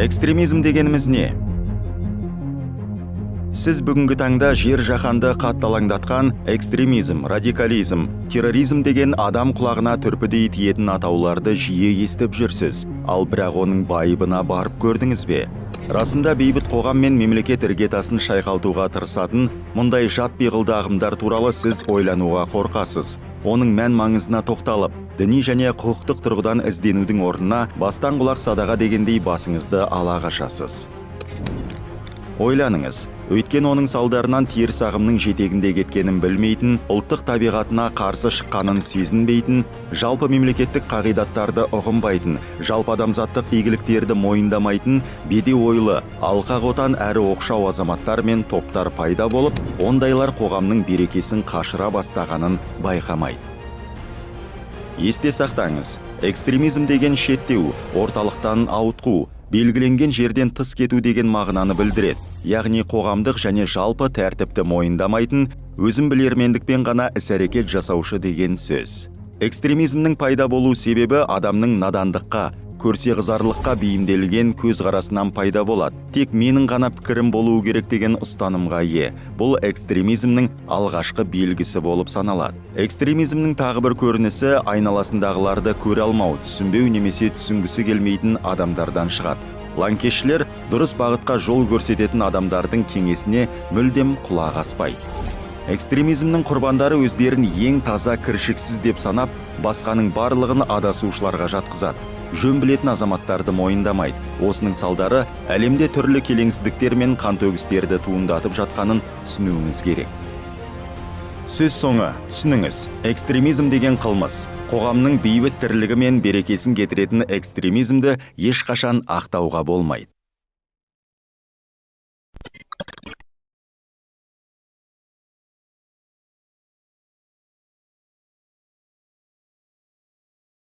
Экстремизм дегеніміз не? Сіз бүгінгі таңда жер жаһанды қатты экстремизм, радикализм, терроризм деген адам құлағына түрпідей тиетін атауларды жиі естіп жүрсіз. Ал бірақ оның байыбына барып көрдіңіз бе? Расында бейбіт қоғам мен мемлекет іргетасын шайқалтуға тырысатын мұндай жат пиғылды ағымдар туралы сіз ойлануға қорқасыз. Оның мән маңызына тоқталып, діни және құқықтық тұрғыдан ізденудің орнына бастан құлақ садаға дегендей басыңызды ала қашасыз. Ойланыңыз, өйткені оның салдарынан теріс ағымның жетегінде кеткенін білмейтін, ұлттық табиғатына қарсы шыққанын сезінбейтін, жалпы мемлекеттік қағидаттарды ұғынбайтын, жалпы адамзаттық игіліктерді мойындамайтын, беде ойлы, алқақ отан әрі оқшау азаматтар мен топтар пайда болып, ондайлар қоғамның берекесін қашыра бастағанын байқамайды. Есте сақтаңыз, экстремизм деген шеттеу, орталықтан ауытқу, белгіленген жерден тыс кету деген мағынаны білдіреді. Яғни қоғамдық және жалпы тәртіпті мойындамайтын, өзін білермендікпен ғана іс-әрекет жасаушы деген сөз. Экстремизмнің пайда болу себебі адамның надандыққа, көрсеғызарлыққа бейімделген көзқарасынан пайда болады. Тек менің ғана пікірім болуы керек деген ұстанымға ие. Бұл экстремизмнің алғашқы белгісі болып саналады. Экстремизмнің тағы бір көрінісі айналасындағыларды көре алмау, түсінбеу немесе түсінгісі келмейтін адамдардан шығады. Лаңкесшілер дұрыс бағытқа жол көрсететін адамдардың кеңесіне мүлдем құлақ аспайды. Экстремизмнің құрбандары өздерін ең таза кіршіксіз деп санап, басқаның барлығын адасушыларға жатқызады. Жөн білетін азаматтарды мойындамайды. Осының салдары әлемде түрлі келеңсіздіктер мен қантөгістерді туындатып жатқанын түсінуіңіз керек. Сөз соңы, түсініңіз, экстремизм деген қылмыс. Қоғамның бейбіт тірлігі мен берекесін кетіретін экстремизмді ешқашан ақтауға болмайды.